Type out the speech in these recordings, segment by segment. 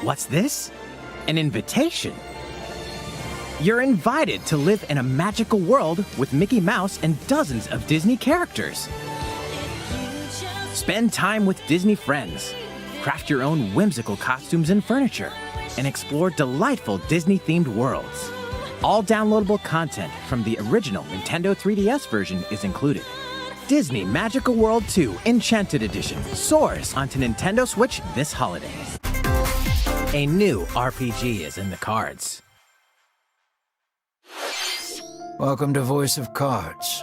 What's this? An invitation. You're invited to live in a magical world with Mickey Mouse and dozens of Disney characters. Spend time with Disney friends, craft your own whimsical costumes and furniture, and explore delightful Disney-themed worlds. All downloadable content from the original Nintendo 3DS version is included. Disney Magical World 2 Enchanted Edition soars onto Nintendo Switch this holiday. A new RPG is in the cards. Welcome to Voice of Cards.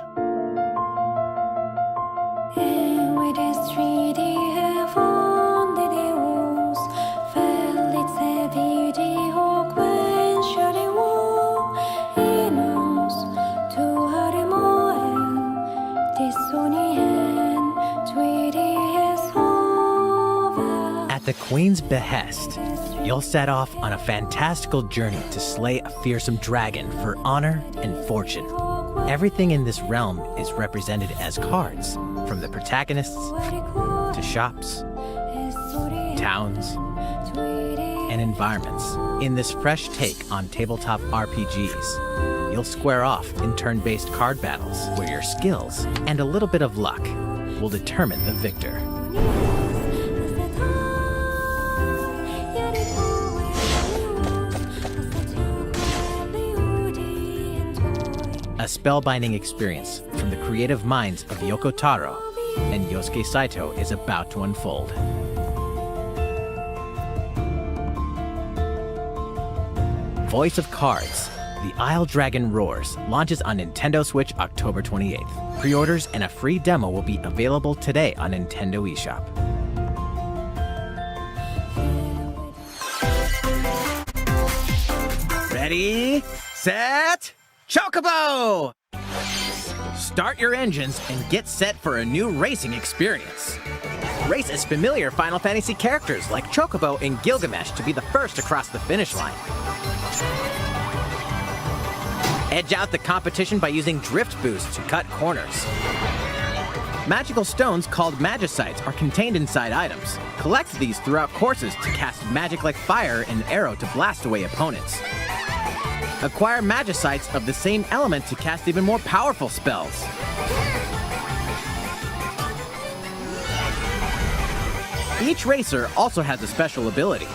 At the Queen's behest, you'll set off on a fantastical journey to slay a fearsome dragon for honor and fortune. Everything in this realm is represented as cards, from the protagonists to shops, towns, and environments. In this fresh take on tabletop RPGs, you'll square off in turn-based card battles where your skills and a little bit of luck will determine the victor. A spellbinding experience from the creative minds of Yoko Taro and Yosuke Saito is about to unfold. Voice of Cards, The Isle Dragon Roars launches on Nintendo Switch October 28th. Pre-orders and a free demo will be available today on Nintendo eShop. Ready, set, Chocobo! Start your engines and get set for a new racing experience. Race as familiar Final Fantasy characters like Chocobo and Gilgamesh to be the first across the finish line. Edge out the competition by using drift boosts to cut corners. Magical stones called Magicites are contained inside items. Collect these throughout courses to cast magic like fire and arrow to blast away opponents. Acquire Magicites of the same element to cast even more powerful spells. Each racer also has a special ability.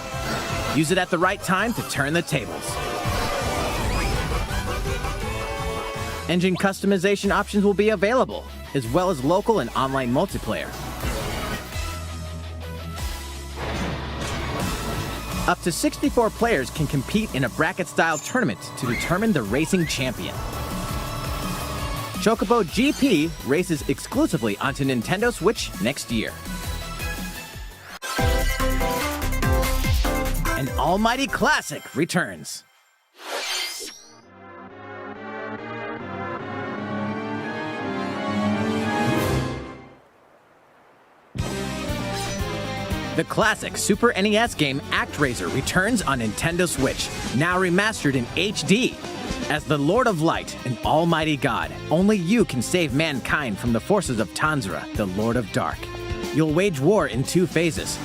Use it at the right time to turn the tables. Engine customization options will be available, as well as local and online multiplayer. Up to 64 players can compete in a bracket-style tournament to determine the racing champion. Chocobo GP races exclusively onto Nintendo Switch next year. An almighty classic returns. The classic Super NES game ActRaiser returns on Nintendo Switch, now remastered in HD. As the Lord of Light and Almighty God, only you can save mankind from the forces of Tanzra, the Lord of Dark. You'll wage war in 2 phases.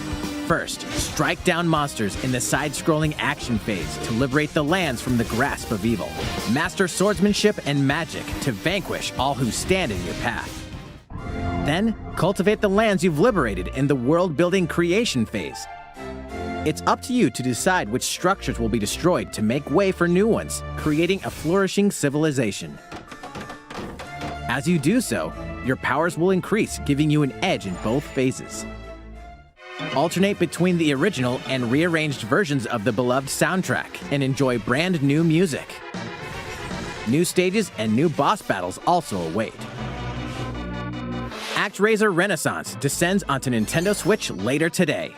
First, strike down monsters in the side-scrolling action phase to liberate the lands from the grasp of evil. Master swordsmanship and magic to vanquish all who stand in your path. Then, cultivate the lands you've liberated in the world-building creation phase. It's up to you to decide which structures will be destroyed to make way for new ones, creating a flourishing civilization. As you do so, your powers will increase, giving you an edge in both phases. Alternate between the original and rearranged versions of the beloved soundtrack and enjoy brand new music. New stages and new boss battles also await. ActRaiser Renaissance descends onto Nintendo Switch later today.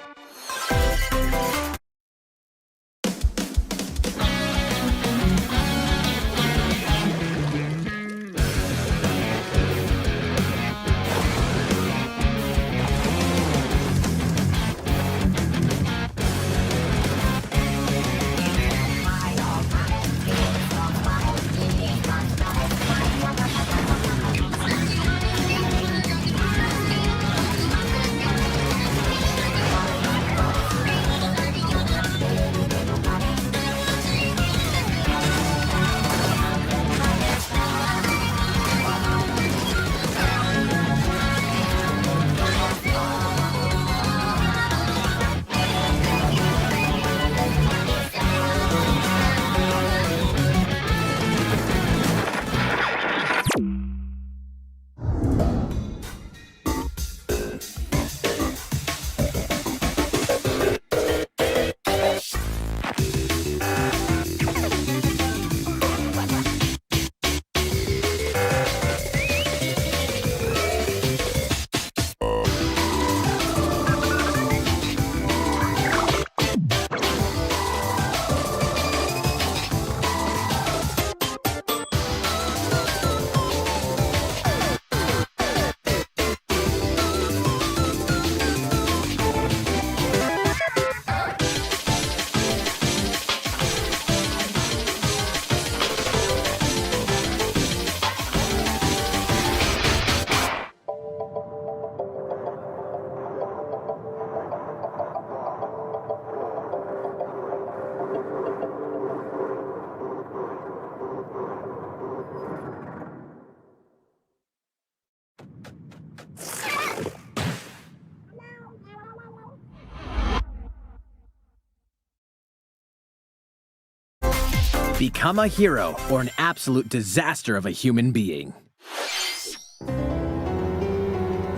Become a hero or an absolute disaster of a human being.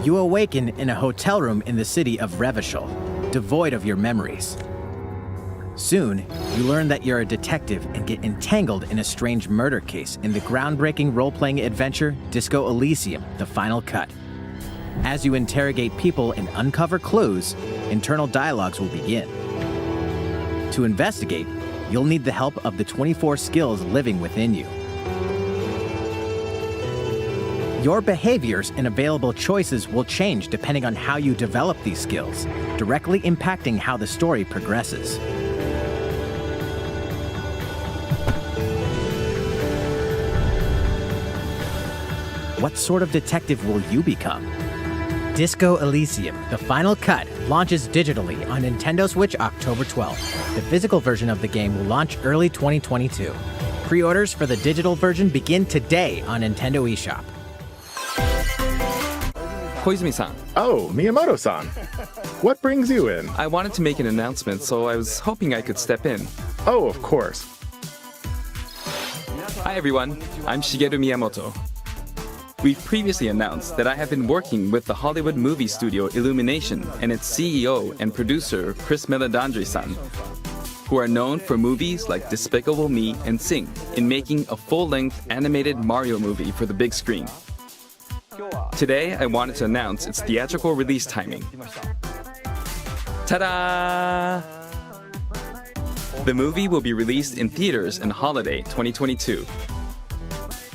You awaken in a hotel room in the city of Revachol, devoid of your memories. Soon, you learn that you're a detective and get entangled in a strange murder case in the groundbreaking role-playing adventure Disco Elysium: The Final Cut. As you interrogate people and uncover clues, internal dialogues will begin. To investigate, you'll need the help of the 24 skills living within you. Your behaviors and available choices will change depending on how you develop these skills, directly impacting how the story progresses. What sort of detective will you become? Disco Elysium: The Final Cut launches digitally on Nintendo Switch October 12th. The physical version of the game will launch early 2022. Pre-orders for the digital version begin today on Nintendo eShop. Koizumi-san, Oh, Miyamoto-san. What brings you in? I wanted to make an announcement, so I was hoping I could step in. Oh, of course. Hi everyone, I'm Shigeru Miyamoto. We've previously announced that I have been working with the Hollywood movie studio Illumination and its CEO and producer Chris Meledandri-san, who are known for movies like Despicable Me and Sing, in making a full-length animated Mario movie for the big screen. Today, I wanted to announce its theatrical release timing. Ta-da! The movie will be released in theaters in holiday 2022.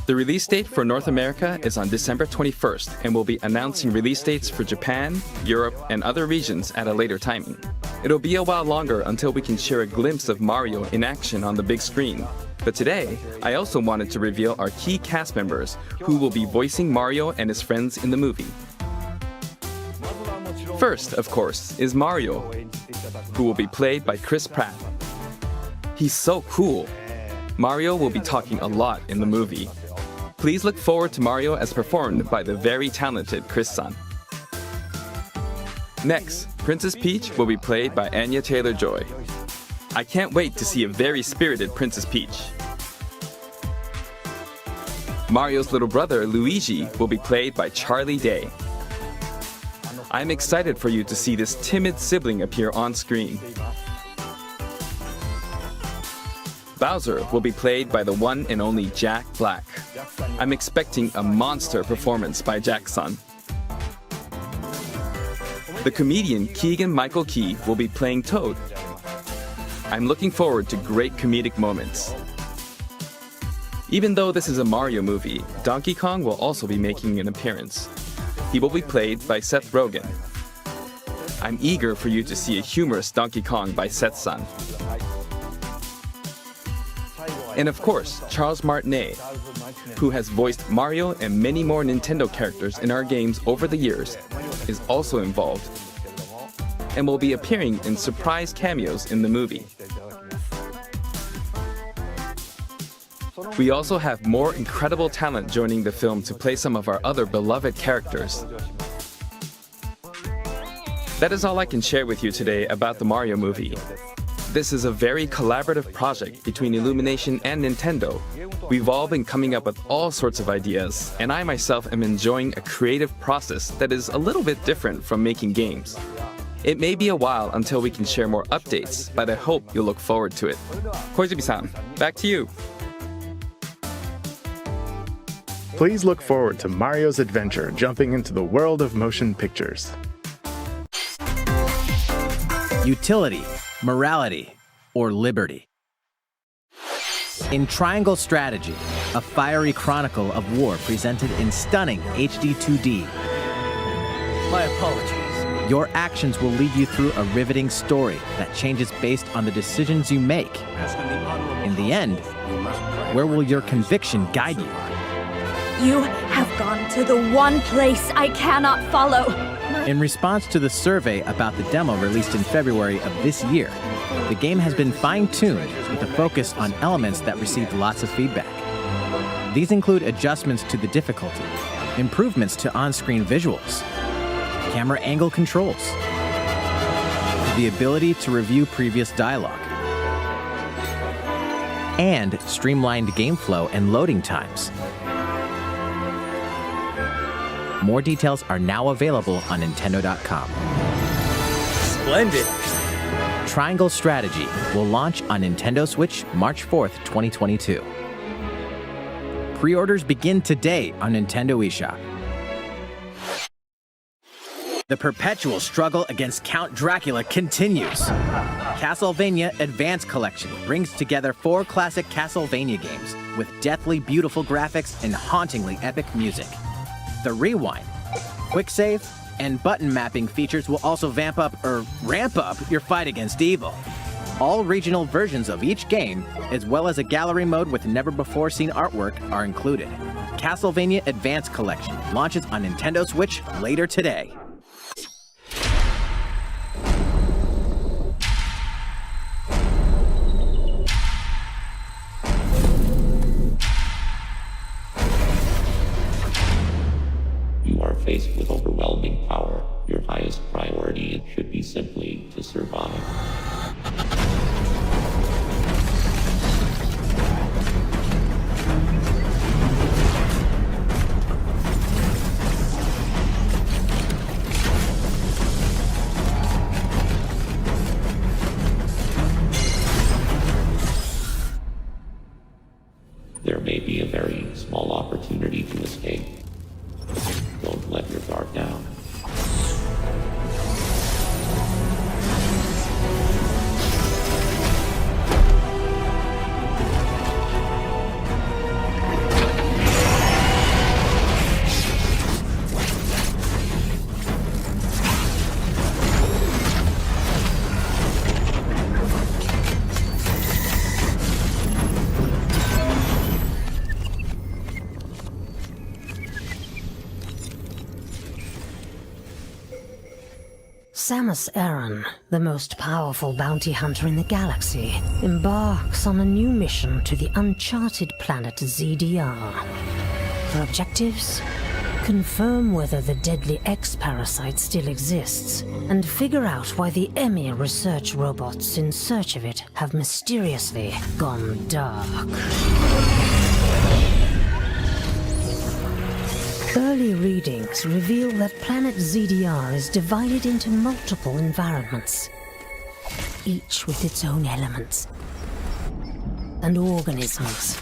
The release date for North America is on December 21st, and we'll be announcing release dates for Japan, Europe, and other regions at a later timing. It'll be a while longer until we can share a glimpse of Mario in action on the big screen. But today, I also wanted to reveal our key cast members who will be voicing Mario and his friends in the movie. First, of course, is Mario, who will be played by Chris Pratt. He's so cool. Mario will be talking a lot in the movie. Please look forward to Mario as performed by the very talented Chris-san. Next, Princess Peach will be played by Anya Taylor-Joy. I can't wait to see a very spirited Princess Peach. Mario's little brother, Luigi, will be played by Charlie Day. I'm excited for you to see this timid sibling appear on screen. Bowser will be played by the one and only Jack Black. I'm expecting a monster performance by Jack-san. The comedian Keegan-Michael Key will be playing Toad. I'm looking forward to great comedic moments. Even though this is a Mario movie, Donkey Kong will also be making an appearance. He will be played by Seth Rogen. I'm eager for you to see a humorous Donkey Kong by Seth-san. And of course, Charles Martinet, who has voiced Mario and many more Nintendo characters in our games over the years, is also involved and will be appearing in surprise cameos in the movie. We also have more incredible talent joining the film to play some of our other beloved characters. That is all I can share with you today about the Mario movie. This is a very collaborative project between Illumination and Nintendo. We've all been coming up with all sorts of ideas, and I myself am enjoying a creative process that is a little bit different from making games. It may be a while until we can share more updates, but I hope you'll look forward to it. Koizumi-san, back to you. Please look forward to Mario's adventure jumping into the world of motion pictures. Utility, morality, or liberty. In Triangle Strategy, a fiery chronicle of war presented in stunning HD 2D. My apologies. Your actions will lead you through a riveting story that changes based on the decisions you make. In the end, where will your conviction guide you? You have gone to the one place I cannot follow. In response to the survey about the demo released in February of this year, the game has been fine-tuned with a focus on elements that received lots of feedback. These include adjustments to the difficulty, improvements to on-screen visuals, camera angle controls, the ability to review previous dialogue, and streamlined game flow and loading times. More details are now available on Nintendo.com. Splendid. Triangle Strategy will launch on Nintendo Switch March 4th, 2022. Pre-orders begin today on Nintendo eShop. The perpetual struggle against Count Dracula continues. Castlevania Advance Collection brings together 4 classic Castlevania games with deathly beautiful graphics and hauntingly epic music. The Rewind, Quick Save, and button mapping features will also ramp up your fight against evil. All regional versions of each game, as well as a gallery mode with never-before-seen artwork, are included. Castlevania Advance Collection launches on Nintendo Switch later today. You are faced with overwhelming power. Your highest priority should be simply to survive. There may be a very small opportunity to escape. Don't let your guard down. Samus Aran, the most powerful bounty hunter in the galaxy, embarks on a new mission to the uncharted planet ZDR. Her objectives? Confirm whether the deadly X-parasite still exists, and figure out why the Emmy research robots in search of it have mysteriously gone dark. Early readings reveal that planet ZDR is divided into multiple environments, each with its own elements and organisms.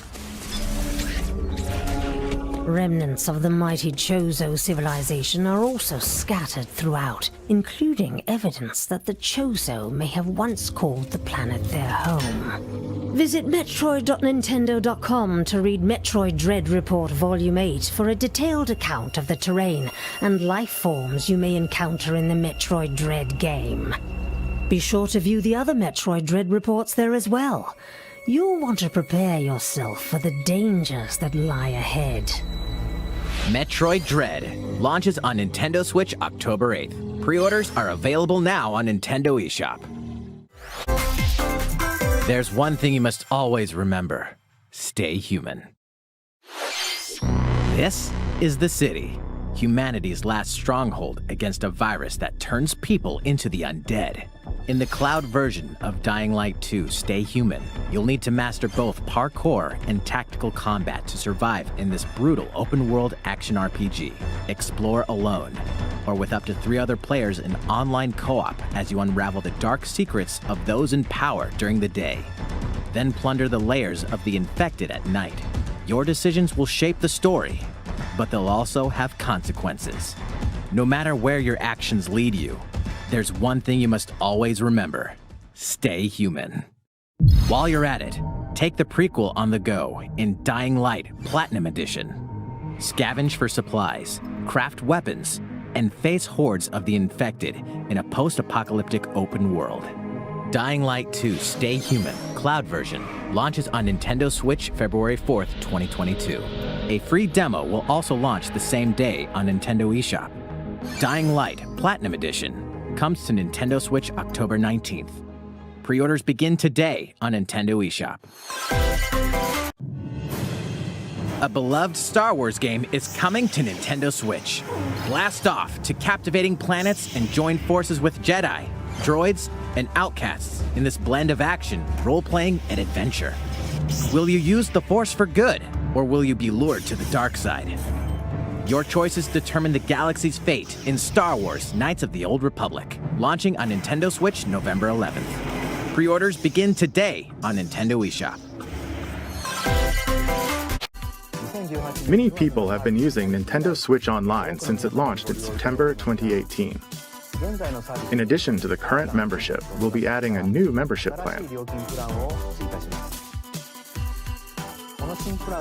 Remnants of the mighty Chozo civilization are also scattered throughout, including evidence that the Chozo may have once called the planet their home. Visit Metroid.Nintendo.com to read Metroid Dread Report Volume 8 for a detailed account of the terrain and life forms you may encounter in the Metroid Dread game. Be sure to view the other Metroid Dread reports there as well. You'll want to prepare yourself for the dangers that lie ahead. Metroid Dread launches on Nintendo Switch October 8th. Pre-orders are available now on Nintendo eShop. There's one thing you must always remember. Stay human. This is the city, humanity's last stronghold against a virus that turns people into the undead. In the cloud version of Dying Light 2 Stay Human, you'll need to master both parkour and tactical combat to survive in this brutal open-world action RPG. Explore alone, or with up to 3 other players in online co-op as you unravel the dark secrets of those in power during the day. Then plunder the layers of the infected at night. Your decisions will shape the story, but they'll also have consequences. No matter where your actions lead you, there's one thing you must always remember. Stay human. While you're at it, take the prequel on the go in Dying Light Platinum Edition. Scavenge for supplies, craft weapons, and face hordes of the infected in a post-apocalyptic open world. Dying Light 2 Stay Human Cloud version launches on Nintendo Switch February 4th, 2022. A free demo will also launch the same day on Nintendo eShop. Dying Light Platinum Edition comes to Nintendo Switch October 19th. Pre-orders begin today on Nintendo eShop. A beloved Star Wars game is coming to Nintendo Switch. Blast off to captivating planets and join forces with Jedi, droids, and outcasts in this blend of action, role-playing, and adventure. Will you use the Force for good, or will you be lured to the dark side? Your choices determine the galaxy's fate in Star Wars Knights of the Old Republic, launching on Nintendo Switch November 11th. Pre-orders begin today on Nintendo eShop. Many people have been using Nintendo Switch Online since it launched in September 2018. In addition to the current membership, we'll be adding a new membership plan.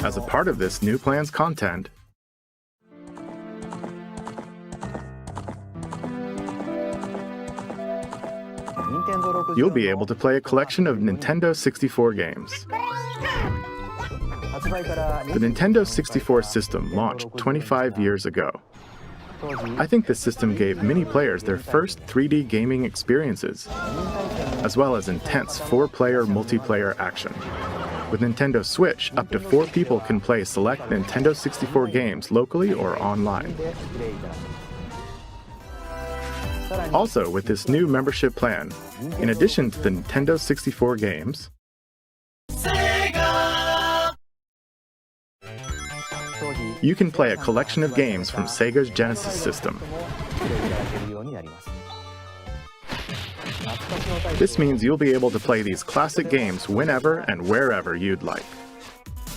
As a part of this new plan's content, you'll be able to play a collection of Nintendo 64 games. The Nintendo 64 system launched 25 years ago. I think this system gave many players their first 3D gaming experiences, as well as intense 4-player multiplayer action. With Nintendo Switch, up to 4 people can play select Nintendo 64 games locally or online. Also, with this new membership plan, in addition to the Nintendo 64 games, you can play a collection of games from Sega's Genesis system. This means you'll be able to play these classic games whenever and wherever you'd like.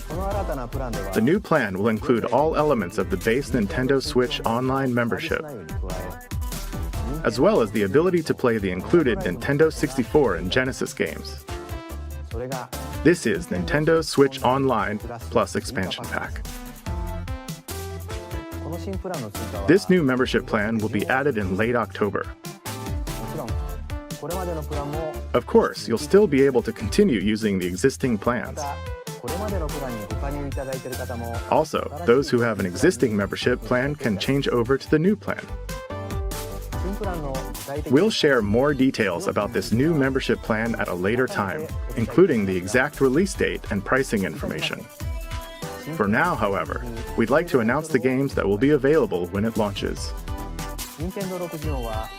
The new plan will include all elements of the base Nintendo Switch Online membership, as well as the ability to play the included Nintendo 64 and Genesis games. This is Nintendo Switch Online plus Expansion Pack. This new membership plan will be added in late October. Of course, you'll still be able to continue using the existing plans. Also, those who have an existing membership plan can change over to the new plan. We'll share more details about this new membership plan at a later time, including the exact release date and pricing information. For now, however, we'd like to announce the games that will be available when it launches.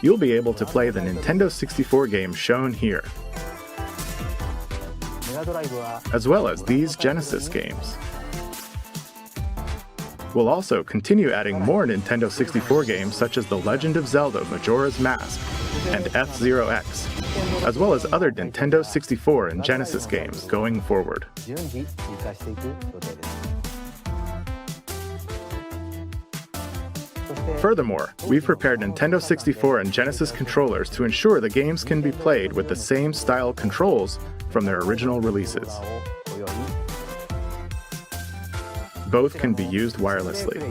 You'll be able to play the Nintendo 64 games shown here, as well as these Genesis games. We'll also continue adding more Nintendo 64 games such as The Legend of Zelda Majora's Mask and F-Zero X, as well as other Nintendo 64 and Genesis games going forward. Furthermore, we've prepared Nintendo 64 and Genesis controllers to ensure the games can be played with the same style controls from their original releases. Both can be used wirelessly.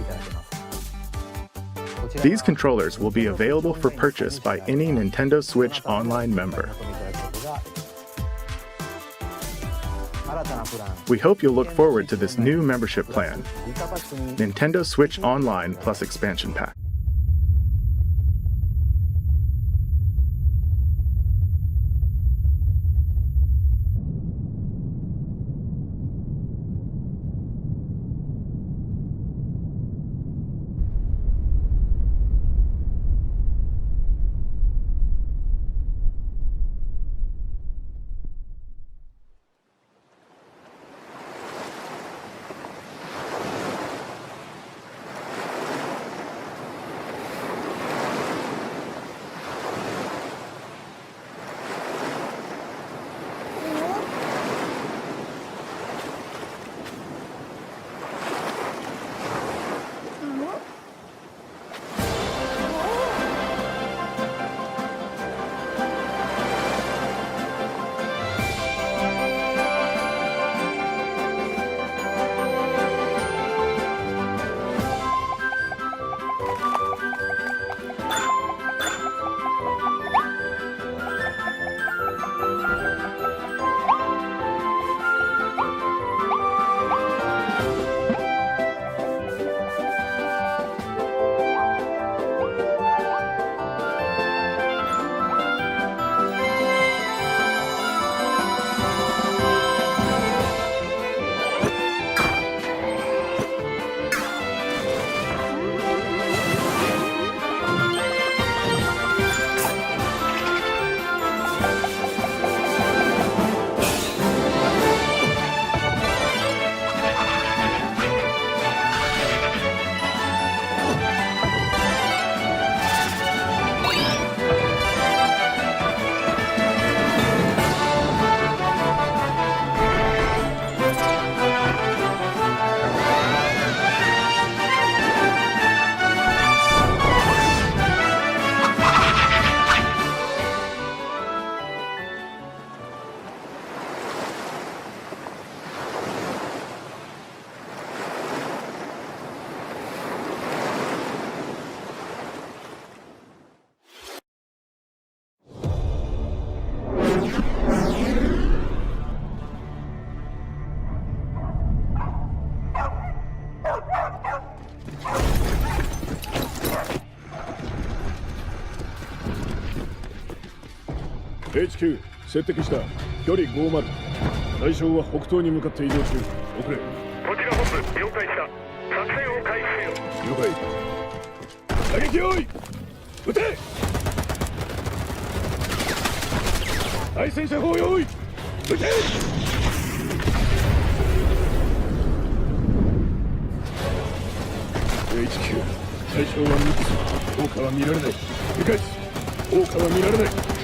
These controllers will be available for purchase by any Nintendo Switch Online member. We hope you'll look forward to this new membership plan, Nintendo Switch Online plus Expansion Pack. HQ 接敵した距離50対象は北東に向かって移動中遅れこちら本部了解した作戦を開始せよ了解打撃用意撃て対戦車砲用意撃てHQ 対象は3つ効果は見られない理解効果は見られない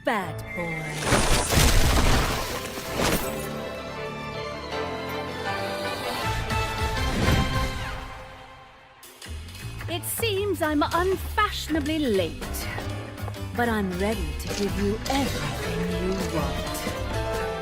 Bad boy. It seems I'm unfashionably late, but I'm ready to give you everything you want.